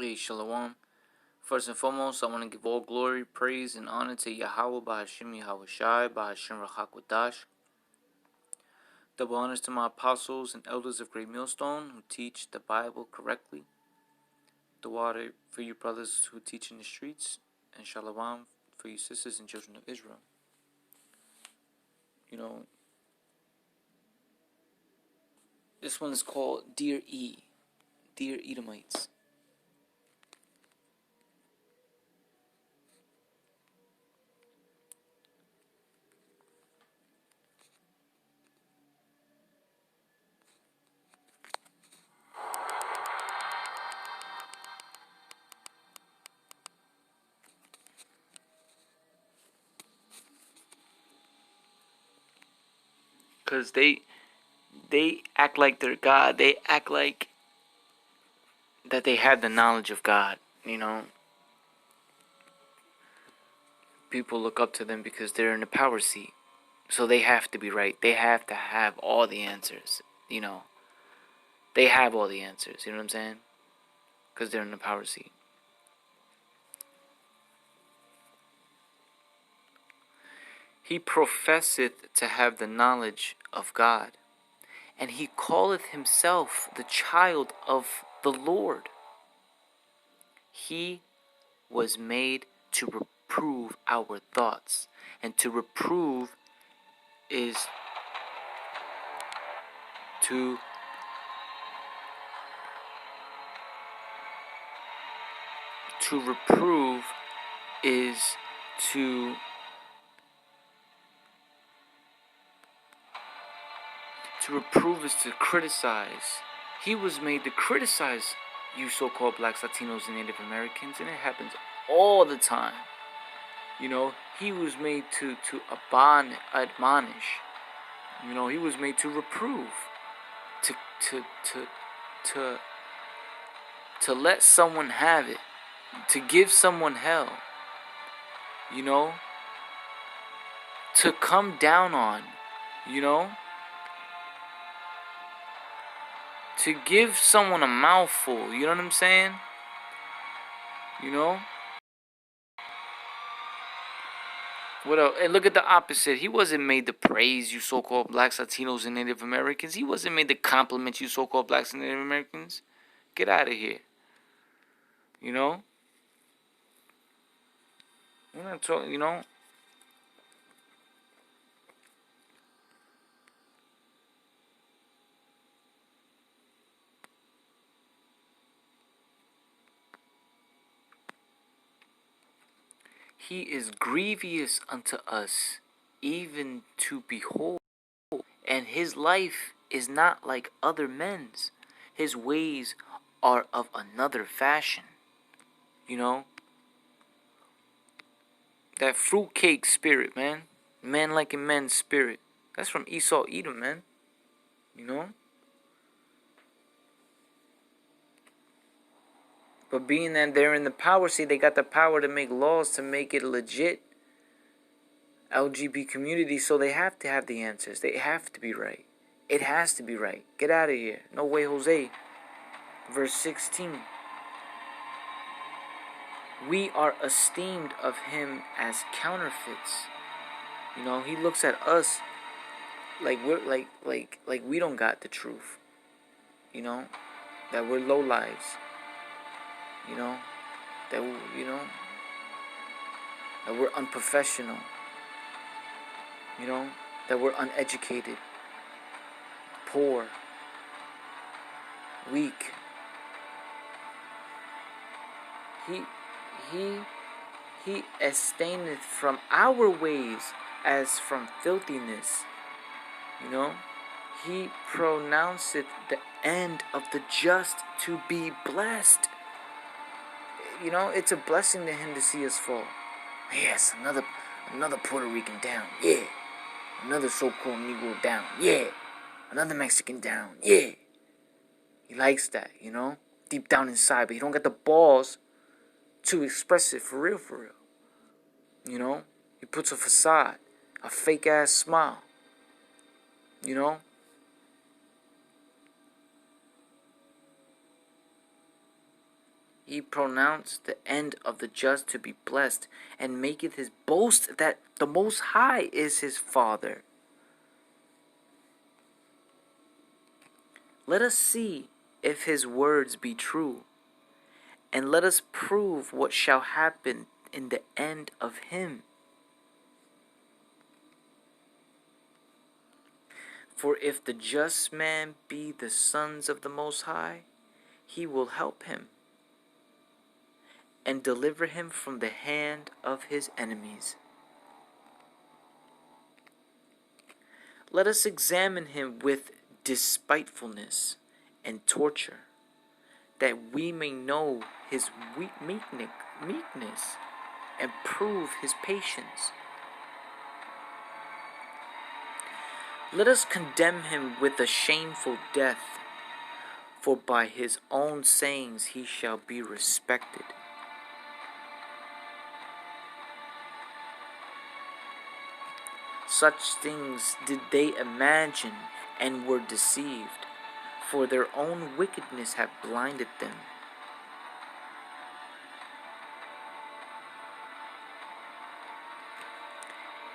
Hey, Shalom. First and foremost, I want to give all glory, praise, and honor to Yahweh Bahashim Yahawashi Bahashim Rachakwadash. Double honors to my apostles and elders of Great Millstone who teach the Bible correctly. The water for you brothers who teach in the streets, and Shalom for you sisters and children of Israel. This one is called Dear Edomites. Because they act like they're God. They act like that they have the knowledge of God, People look up to them because they're in the power seat. So they have to be right. They have to have all the answers, They have all the answers, you know what I'm saying? Because they're in the power seat. He professeth to have the knowledge of God, and he calleth himself the child of the Lord. He was made to reprove our thoughts, and to reprove is to reprove is to reprove is to criticize. He was made to criticize you so-called blacks, Latinos, and Native Americans, and it happens all the time. He was made to admonish. He was made to reprove, to let someone have it, to give someone hell, to come down on, to give someone a mouthful, you know what I'm saying? What else? And look at the opposite. He wasn't made to praise you so-called blacks, Latinos, and Native Americans. He wasn't made to compliment you so-called blacks and Native Americans. Get out of here. We're not talking, He is grievous unto us, even to behold, and his life is not like other men's. His ways are of another fashion. That fruitcake spirit, man. Man like a man's spirit. That's from Esau Edom, man. But being that they're in the power seat, they got the power to make laws to make it legit LGBT community, so they have to have the answers. They have to be right. It has to be right. Get out of here. No way, Jose. Verse 16. We are esteemed of him as counterfeits. He looks at us like we're like we don't got the truth. That we're low lives. That we're unprofessional. That we're uneducated, poor, weak. He abstaineth from our ways as from filthiness. He pronounceth the end of the just to be blessed. It's a blessing to him to see us fall. Yes, another Puerto Rican down. Yeah. Another so-called Negro down. Yeah. Another Mexican down. Yeah. He likes that, deep down inside, but he don't get the balls to express it for real. He puts a facade, a fake ass smile. He pronounced the end of the just to be blessed, and maketh his boast that the Most High is his Father. Let us see if his words be true, and let us prove what shall happen in the end of him. For if the just man be the sons of the Most High, he will help him and deliver him from the hand of his enemies. Let us examine him with despitefulness and torture, that we may know his meekness and prove his patience. Let us condemn him with a shameful death, for by his own sayings he shall be respected. Such things did they imagine and were deceived, for their own wickedness hath blinded them.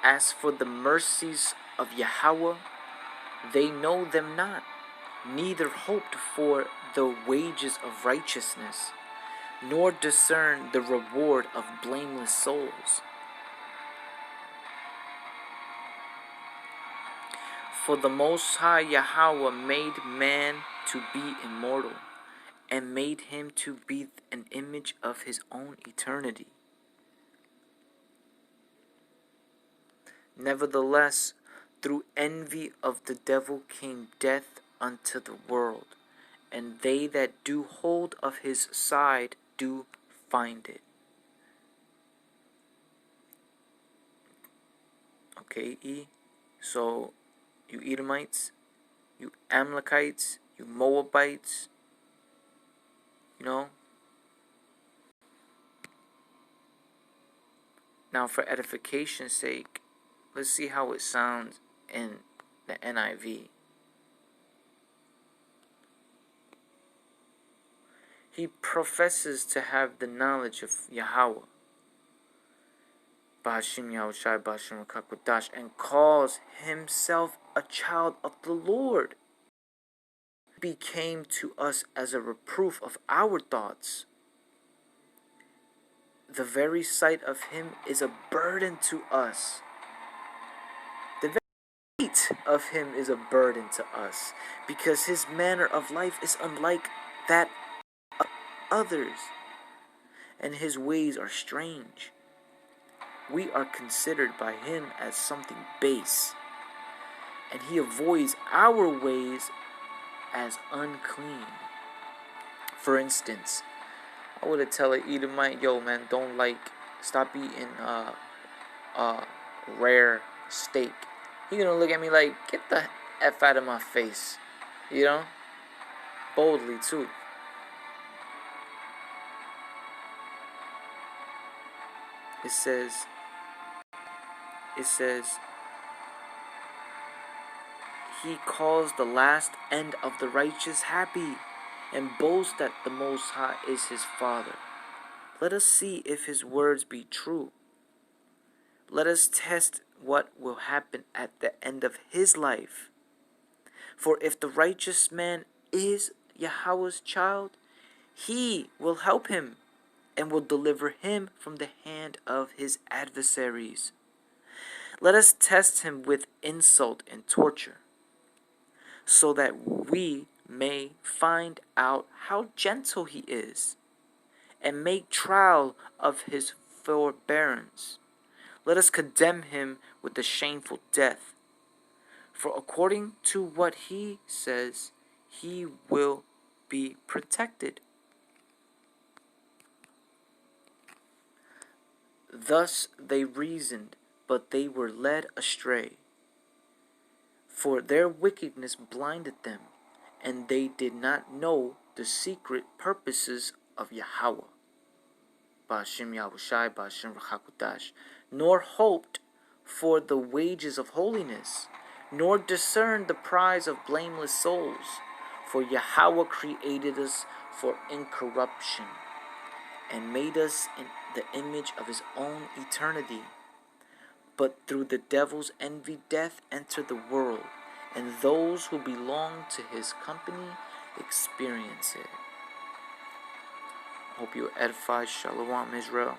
As for the mercies of Yahweh, they know them not, neither hoped for the wages of righteousness, nor discern the reward of blameless souls. For the Most High Yahweh made man to be immortal, and made him to be an image of his own eternity. Nevertheless, through envy of the devil came death unto the world, and they that do hold of his side do find it. Okay, E. So, you Edomites, you Amalekites, you Moabites, Now, for edification's sake, let's see how it sounds in the NIV. He professes to have the knowledge of Yahweh, Ba'ashim Yahushai, Ba'ashim Rakakwadash, and calls himself a child of the Lord. He became to us as a reproof of our thoughts. The very sight of him is a burden to us. The very sight of him is a burden to us, because his manner of life is unlike that of others, and his ways are strange. We are considered by him as something base, and he avoids our ways as unclean. For instance, I would tell an Edomite, yo man, stop eating rare steak. He gonna look at me like, get the F out of my face, boldly too. It says, he calls the last end of the righteous happy, and boasts that the Most High is his Father. Let us see if his words be true. Let us test what will happen at the end of his life. For if the righteous man is Yahweh's child, he will help him and will deliver him from the hand of his adversaries. Let us test him with insult and torture, so that we may find out how gentle he is, and make trial of his forbearance. Let us condemn him with a shameful death, for according to what he says, he will be protected. Thus they reasoned, but they were led astray. For their wickedness blinded them, and they did not know the secret purposes of Yahweh, Ba'ashim Yahushai, Ba'ashim Rachakudash, nor hoped for the wages of holiness, nor discerned the prize of blameless souls. For Yahweh created us for incorruption, and made us in the image of his own eternity. But through the devil's envy, death entered the world, and those who belong to his company experience it. Hope you are edified. Shalom, Israel.